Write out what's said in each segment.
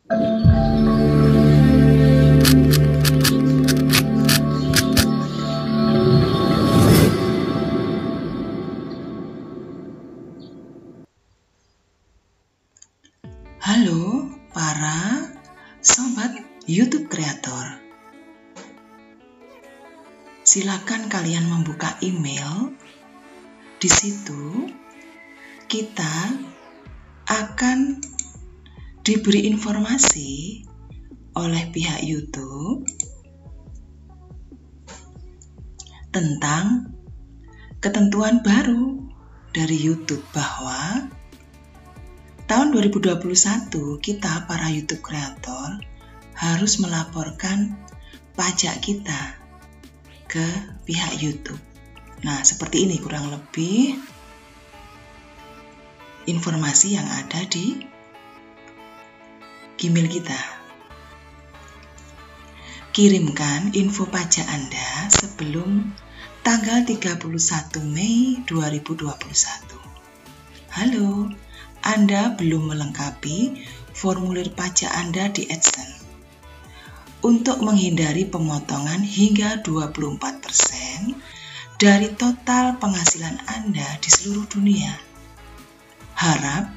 Halo para sobat YouTube kreator. Silakan kalian membuka email. Di situ kita akan diberi informasi oleh pihak YouTube tentang ketentuan baru dari YouTube bahwa tahun 2021 kita para YouTube kreator harus melaporkan pajak kita ke pihak YouTube. Nah, seperti ini kurang lebih informasi yang ada di Gmail kita. Kirimkan info pajak Anda sebelum tanggal 31 Mei 2021. Halo, Anda belum melengkapi formulir pajak Anda di AdSense. Untuk menghindari pemotongan hingga 24% dari total penghasilan Anda di seluruh dunia, harap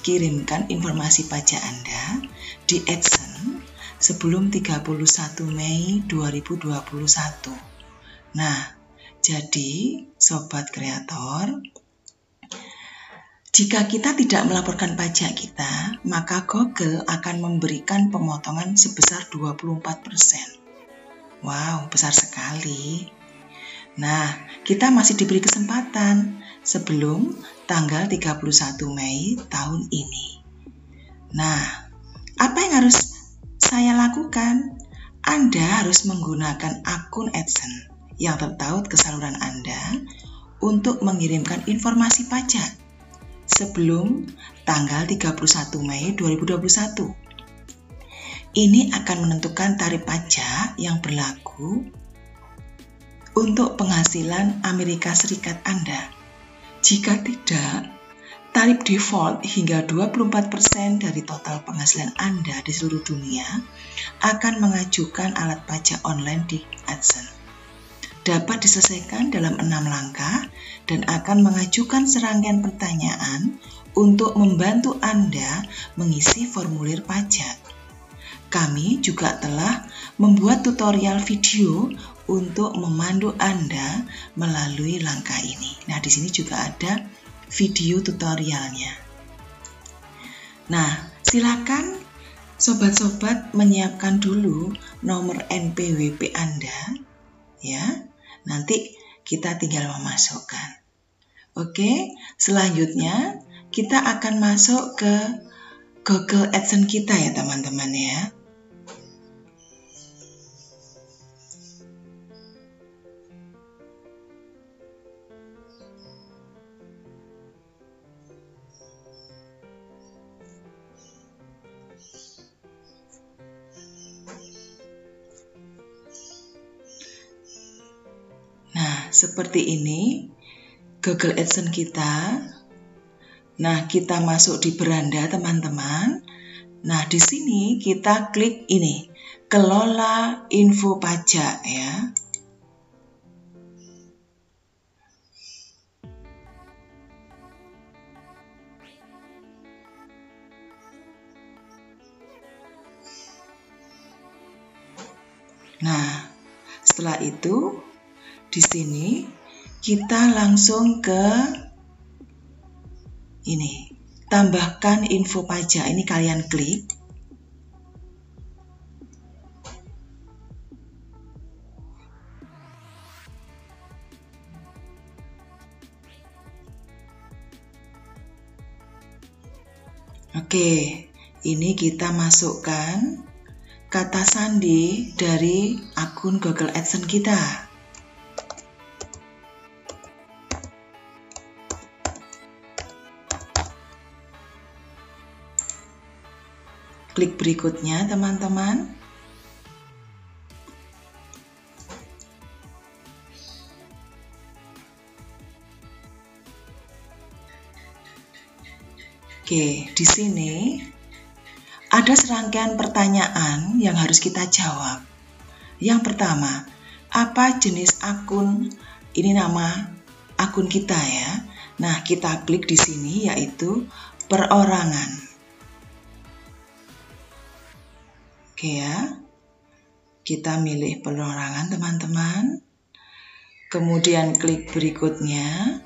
kirimkan informasi pajak Anda di AdSense sebelum 31 Mei 2021. Nah, jadi sobat kreator, jika kita tidak melaporkan pajak kita, maka Google akan memberikan pemotongan sebesar 24%. Wow, besar sekali. Nah, kita masih diberi kesempatan sebelum tanggal 31 Mei tahun ini. Nah, apa yang harus saya lakukan? Anda harus menggunakan akun AdSense yang tertaut ke saluran Anda untuk mengirimkan informasi pajak sebelum tanggal 31 Mei 2021. Ini akan menentukan tarif pajak yang berlaku untuk penghasilan Amerika Serikat Anda. Jika tidak, tarif default hingga 24% dari total penghasilan Anda di seluruh dunia akan mengajukan alat pajak online di AdSense. Dapat diselesaikan dalam 6 langkah dan akan mengajukan serangkaian pertanyaan untuk membantu Anda mengisi formulir pajak. Kami juga telah membuat tutorial video untuk memandu Anda melalui langkah ini. Nah, di sini juga ada video tutorialnya. Nah, silakan sobat-sobat menyiapkan dulu nomor NPWP Anda, ya. Nanti kita tinggal memasukkan. Oke, selanjutnya kita akan masuk ke Google AdSense kita ya teman-teman ya. Seperti ini Google AdSense kita. Nah, kita masuk di beranda teman-teman. Nah, di sini kita klik ini, kelola info pajak ya. Nah, setelah itu di sini kita langsung ke ini, tambahkan info pajak. Ini kalian klik. Oke, ini kita masukkan kata sandi dari akun Google AdSense kita. Klik berikutnya teman-teman. Oke, di sini Ada serangkaian pertanyaan yang harus kita jawab. Yang pertama, apa jenis akun? Ini nama akun kita ya. Nah, kita klik di sini yaitu perorangan. Oke ya. Kita milih perorangan teman-teman. Kemudian klik berikutnya.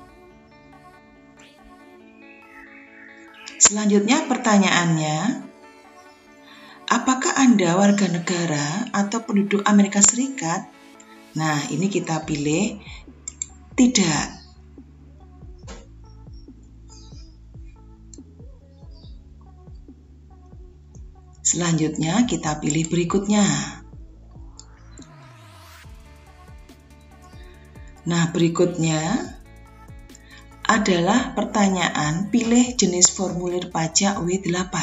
Selanjutnya pertanyaannya, apakah Anda warga negara atau penduduk Amerika Serikat? Nah, ini kita pilih tidak. Selanjutnya kita pilih berikutnya. Nah, berikutnya adalah pertanyaan pilih jenis formulir pajak W8.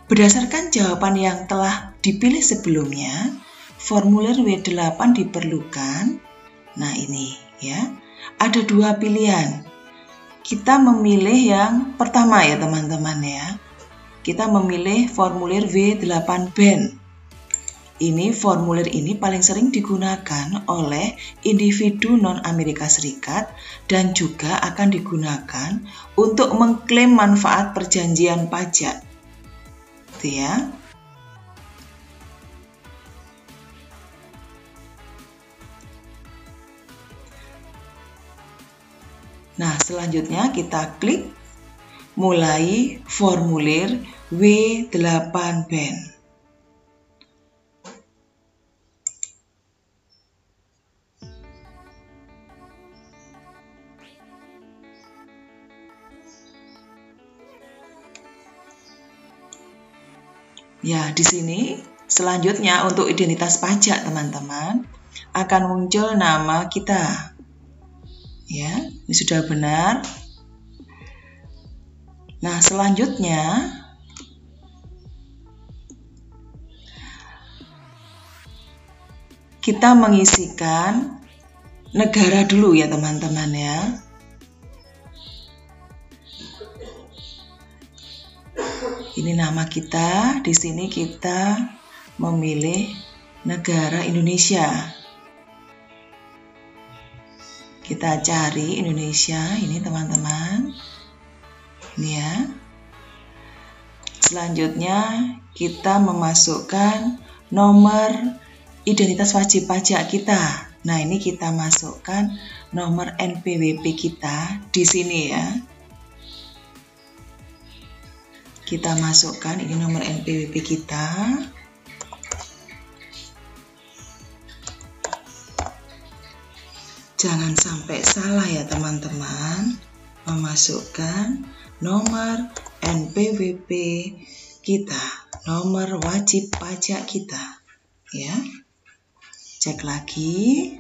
Berdasarkan jawaban yang telah dipilih sebelumnya, formulir W8 diperlukan. Nah, ini ya. Ada dua pilihan. Kita memilih yang pertama ya teman-teman ya. Kita memilih formulir W8 BAN. Ini formulir ini paling sering digunakan oleh individu non-Amerika Serikat dan juga akan digunakan untuk mengklaim manfaat perjanjian pajak. Gitu ya. Nah, selanjutnya kita klik mulai formulir W8 BAN. Ya, di sini selanjutnya untuk identitas pajak teman-teman akan muncul nama kita. Ya, ini sudah benar. Nah, selanjutnya kita mengisikan negara dulu ya teman-teman ya. Ini nama kita, di sini kita memilih negara Indonesia. Kita cari Indonesia, ini teman-teman. Ini ya. Selanjutnya kita memasukkan nomor identitas wajib pajak kita. Nah, ini kita masukkan nomor NPWP kita di sini ya. Kita masukkan ini nomor NPWP kita. Jangan sampai salah ya teman-teman, memasukkan nomor NPWP kita, nomor wajib pajak kita ya. Cek lagi.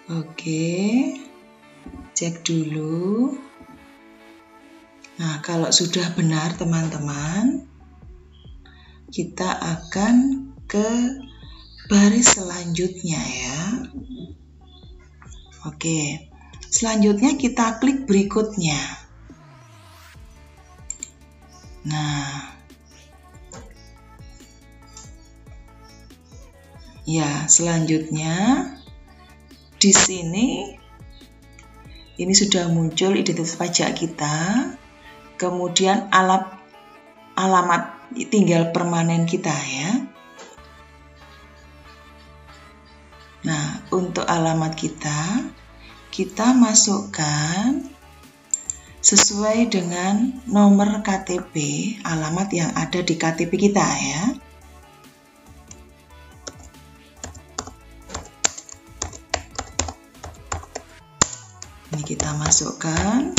Oke. Cek dulu. Nah, kalau sudah benar teman-teman, kita akan ke baris selanjutnya ya. Oke. Selanjutnya kita klik berikutnya. Nah. Ya, selanjutnya di sini ini sudah muncul identitas pajak kita, kemudian alamat tinggal permanen kita ya. Nah, untuk alamat kita masukkan sesuai dengan nomor KTP, alamat yang ada di KTP kita ya. Ini kita masukkan.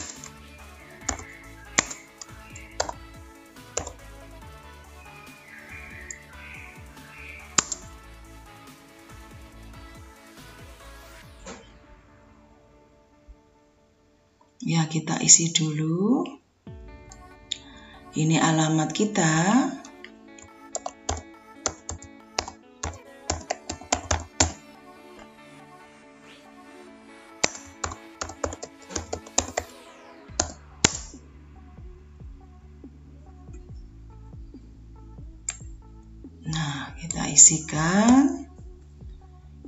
Ya, kita isi dulu. Ini alamat kita. Kita isikan.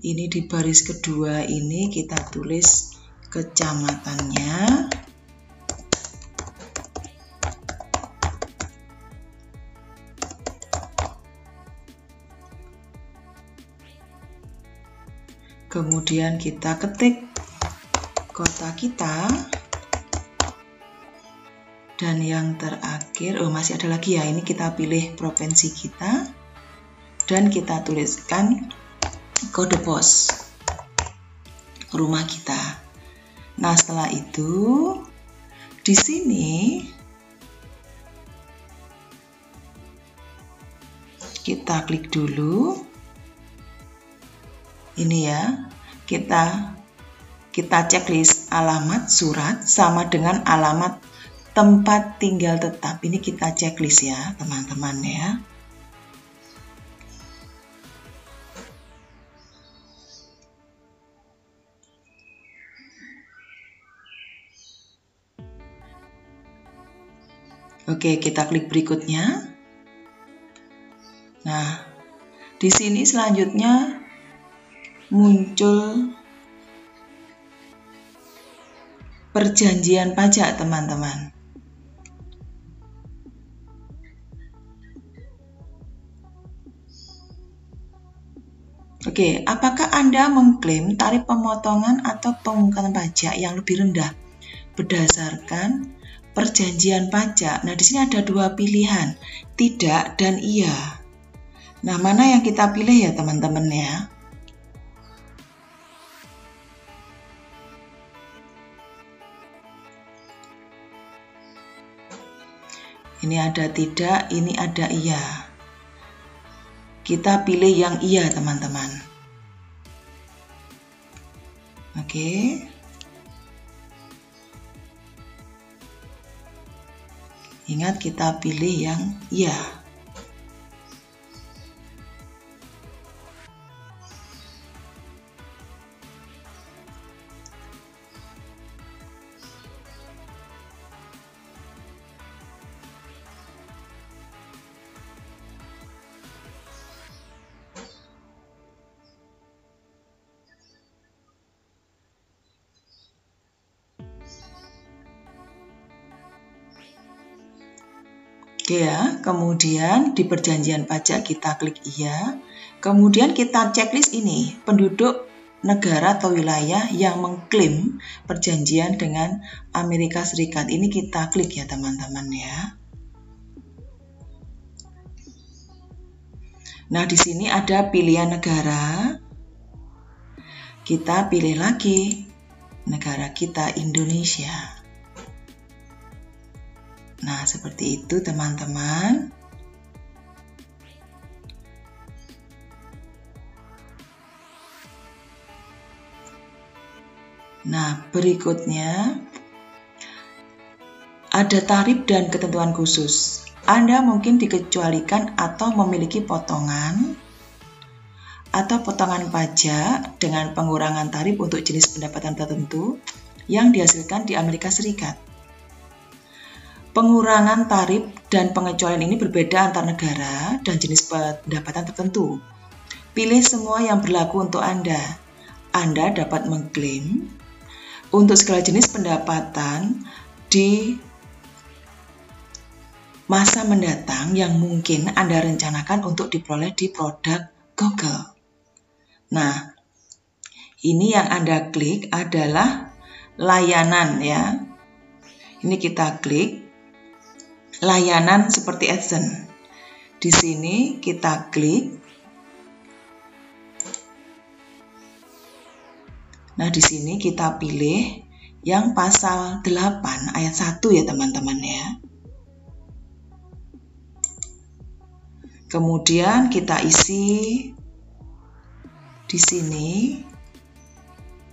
Ini di baris kedua ini kita tulis kecamatannya. Kemudian kita ketik kota kita. Dan yang terakhir, masih ada lagi ya, ini kita pilih provinsi kita. Dan kita tuliskan kode pos rumah kita. Nah, setelah itu di sini kita klik dulu. Ini ya, kita checklist alamat surat sama dengan alamat tempat tinggal tetap. Ini kita checklist ya, teman-teman ya. Oke, kita klik berikutnya. Nah, di sini selanjutnya muncul perjanjian pajak, teman-teman. Oke, apakah Anda mengklaim tarif pemotongan atau pemungutan pajak yang lebih rendah berdasarkan perjanjian pajak? Nah, di sini ada dua pilihan, tidak dan iya. Nah, mana yang kita pilih ya, teman-teman ya? Ini ada tidak, ini ada iya. Kita pilih yang iya, teman-teman. Oke. Ingat, kita pilih yang iya. Oke ya, kemudian di perjanjian pajak kita klik iya. Kemudian kita checklist ini, penduduk negara atau wilayah yang mengklaim perjanjian dengan Amerika Serikat. Ini kita klik ya, teman-teman ya. Nah, di sini ada pilihan negara. Kita pilih lagi negara kita, Indonesia. Nah, seperti itu, teman-teman. Nah, berikutnya ada tarif dan ketentuan khusus. Anda mungkin dikecualikan atau memiliki potongan atau potongan pajak dengan pengurangan tarif untuk jenis pendapatan tertentu yang dihasilkan di Amerika Serikat. Pengurangan tarif dan pengecualian ini berbeda antar negara dan jenis pendapatan tertentu. Pilih semua yang berlaku untuk Anda. Anda dapat mengklaim untuk segala jenis pendapatan di masa mendatang yang mungkin Anda rencanakan untuk diperoleh di produk Google. Nah, ini yang Anda klik adalah layanan ya. Ini kita klik. Layanan seperti AdSense. Di sini kita klik. Nah, di sini kita pilih yang pasal 8 ayat 1 ya, teman-teman ya. Kemudian kita isi di sini.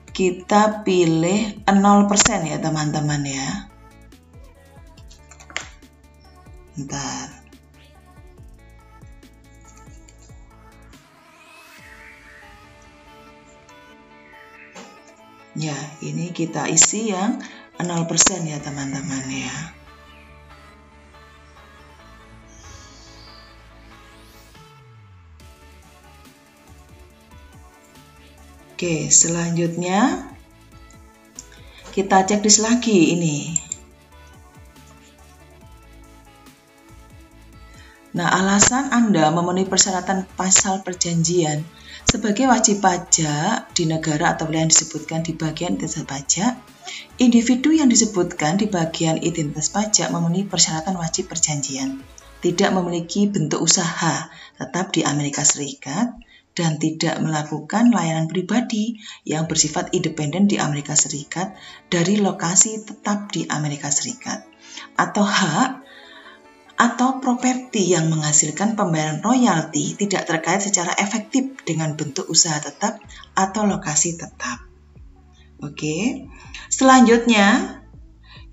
Kita pilih 0% ya, teman-teman ya. Bentar. Ya, ini kita isi yang 0% ya, teman-teman ya. Oke, selanjutnya kita checklist lagi ini. Nah, alasan Anda memenuhi persyaratan pasal perjanjian sebagai wajib pajak di negara atau wilayah yang disebutkan di bagian identitas pajak, individu yang disebutkan di bagian identitas pajak memenuhi persyaratan wajib perjanjian, tidak memiliki bentuk usaha tetap di Amerika Serikat, dan tidak melakukan layanan pribadi yang bersifat independen di Amerika Serikat dari lokasi tetap di Amerika Serikat, atau hak atau properti yang menghasilkan pembayaran royalti tidak terkait secara efektif dengan bentuk usaha tetap atau lokasi tetap. Oke, selanjutnya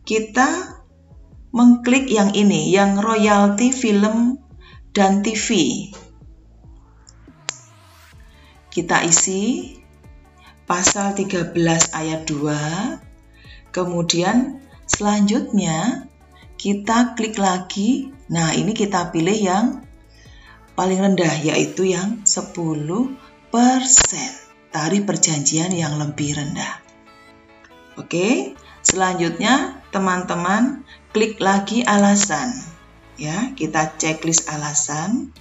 kita mengklik yang ini, yang royalti film dan TV. Kita isi pasal 13 ayat 2, kemudian selanjutnya kita klik lagi. Nah, ini kita pilih yang paling rendah, yaitu yang 10%, tarif perjanjian yang lebih rendah. Oke, selanjutnya teman-teman klik lagi alasan. Ya, kita checklist alasan.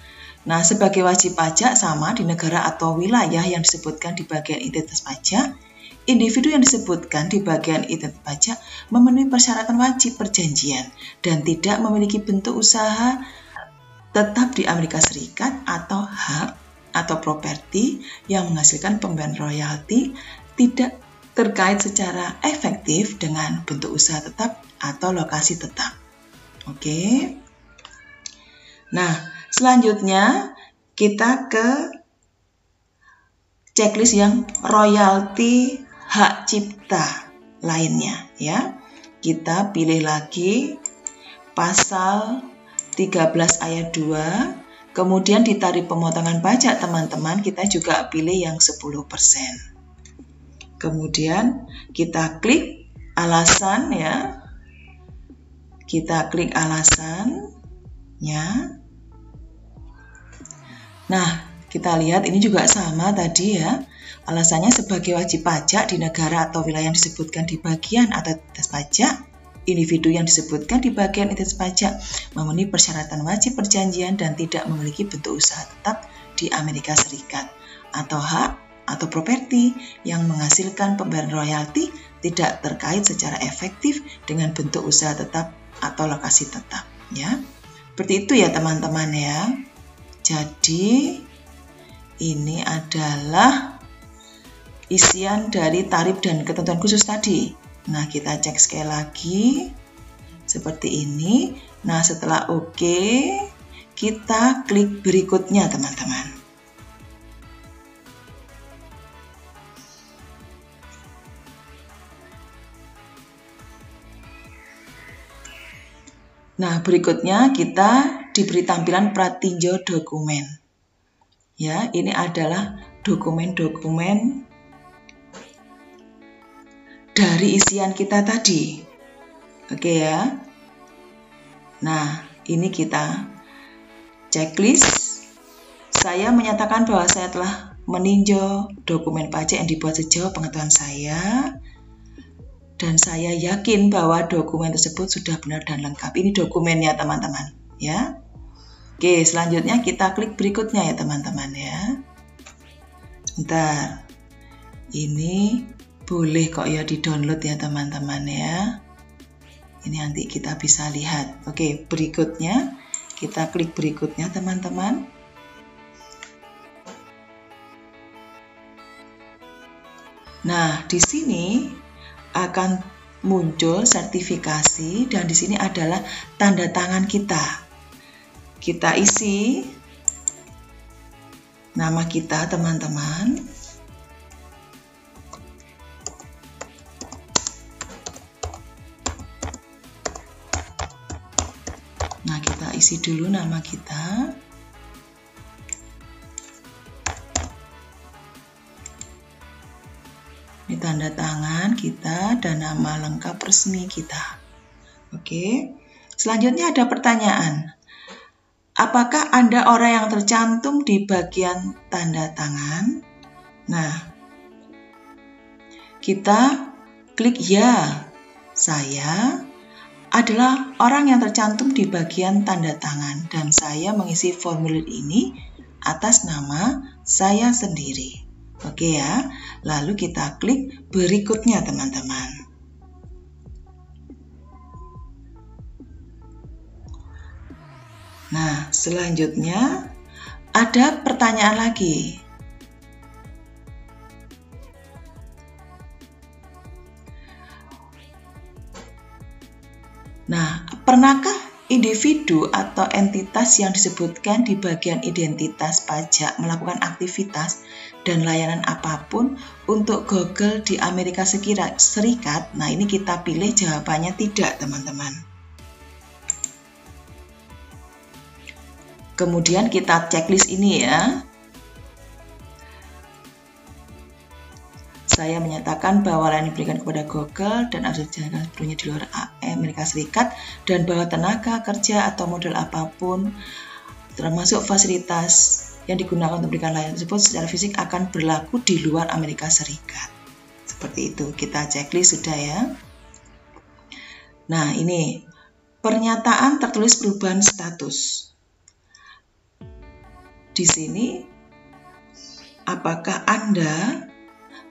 Nah, sebagai wajib pajak sama di negara atau wilayah yang disebutkan di bagian identitas pajak, individu yang disebutkan di bagian identitas pajak memenuhi persyaratan wajib perjanjian dan tidak memiliki bentuk usaha tetap di Amerika Serikat atau hak atau properti yang menghasilkan pembayaran royalti tidak terkait secara efektif dengan bentuk usaha tetap atau lokasi tetap. Oke. Nah, selanjutnya kita ke checklist yang royalti hak cipta lainnya, ya. Kita pilih lagi pasal 13 ayat 2, kemudian di tarif pemotongan pajak teman-teman kita juga pilih yang 10%. Kemudian kita klik alasan, ya. Kita klik alasannya. Nah, kita lihat ini juga sama tadi, ya. Alasannya sebagai wajib pajak di negara atau wilayah yang disebutkan di bagian atau identitas pajak, individu yang disebutkan di bagian identitas pajak memenuhi persyaratan wajib perjanjian dan tidak memiliki bentuk usaha tetap di Amerika Serikat, atau hak atau properti yang menghasilkan pembayaran royalti tidak terkait secara efektif dengan bentuk usaha tetap atau lokasi tetap, ya. Seperti itu ya teman-teman, ya. Jadi ini adalah isian dari tarif dan ketentuan khusus tadi. Nah, kita cek sekali lagi seperti ini. Nah, setelah oke, kita klik berikutnya, teman-teman. Nah, berikutnya kita diberi tampilan pratinjau dokumen. Ya, ini adalah dokumen-dokumen dari isian kita tadi. Oke, ya. Nah, ini kita checklist. Saya menyatakan bahwa saya telah meninjau dokumen pajak yang dibuat sejauh pengetahuan saya, dan saya yakin bahwa dokumen tersebut sudah benar dan lengkap. Ini dokumennya, teman-teman, ya. Oke, selanjutnya kita klik berikutnya ya, teman-teman, ya. Bentar. Ini boleh kok ya di-download ya, teman-teman, ya. Ini nanti kita bisa lihat. Oke, berikutnya kita klik berikutnya, teman-teman. Nah, di sini akan muncul sertifikasi dan di sini adalah tanda tangan kita. Kita isi nama kita, teman-teman. Nah, kita isi dulu nama kita. Ini tanda tangan kita dan nama lengkap resmi kita. Oke. Selanjutnya ada pertanyaan. Apakah Anda orang yang tercantum di bagian tanda tangan? Nah, kita klik ya. Saya adalah orang yang tercantum di bagian tanda tangan dan saya mengisi formulir ini atas nama saya sendiri. Oke ya, lalu kita klik berikutnya teman-teman. Nah, selanjutnya ada pertanyaan lagi. Nah, pernahkah individu atau entitas yang disebutkan di bagian identitas pajak melakukan aktivitas dan layanan apapun untuk Google di Amerika Serikat? Nah, ini kita pilih jawabannya tidak, teman-teman. Kemudian kita checklist ini ya. Saya menyatakan bahwa layanan diberikan kepada Google dan harus dijalankan sepenuhnya di luar Amerika Serikat dan bahwa tenaga kerja atau model apapun termasuk fasilitas yang digunakan untuk memberikan layanan tersebut secara fisik akan berlaku di luar Amerika Serikat. Seperti itu, kita checklist sudah ya. Nah, ini pernyataan tertulis perubahan status. Di sini, apakah Anda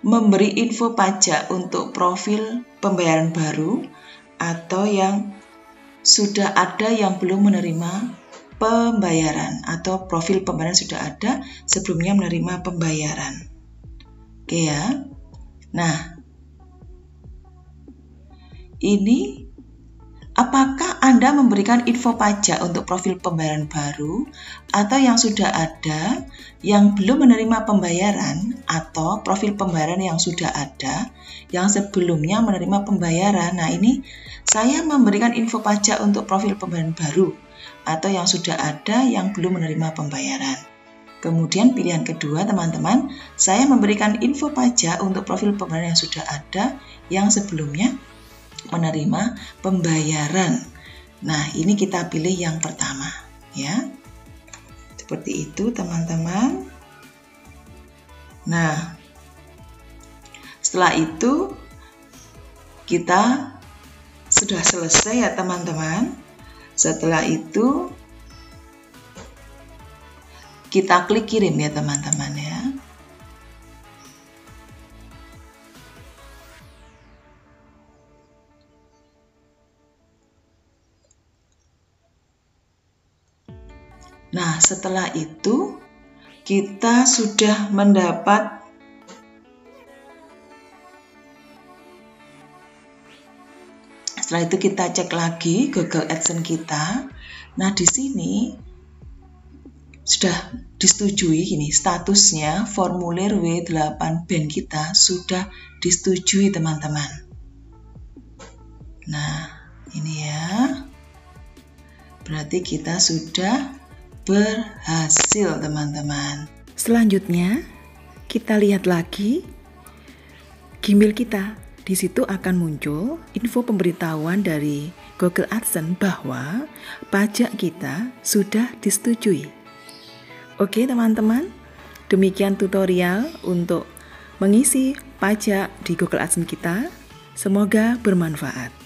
memberi info pajak untuk profil pembayaran baru atau yang sudah ada yang belum menerima pembayaran atau profil pembayaran sudah ada sebelumnya menerima pembayaran. Oke ya. Nah, ini apakah Anda memberikan info pajak untuk profil pembayaran baru atau yang sudah ada yang belum menerima pembayaran atau profil pembayaran yang sudah ada yang sebelumnya menerima pembayaran? Nah, ini saya memberikan info pajak untuk profil pembayaran baru atau yang sudah ada yang belum menerima pembayaran. Kemudian pilihan kedua teman-teman, saya memberikan info pajak untuk profil pembayaran yang sudah ada yang sebelumnya menerima pembayaran. Nah, ini kita pilih yang pertama ya. Seperti itu teman-teman. Nah, setelah itu kita sudah selesai ya teman-teman. Setelah itu kita klik kirim ya teman-teman ya. Nah, setelah itu kita sudah mendapat setelah itu kita cek lagi Google AdSense kita. Nah, di sini sudah disetujui gini, statusnya formulir W8 BAN kita sudah disetujui teman-teman. Nah, ini ya. Berarti kita sudah berhasil teman-teman. Selanjutnya kita lihat lagi Gmail kita. Di situ akan muncul info pemberitahuan dari Google AdSense bahwa pajak kita sudah disetujui. Oke teman-teman, demikian tutorial untuk mengisi pajak di Google AdSense kita. Semoga bermanfaat.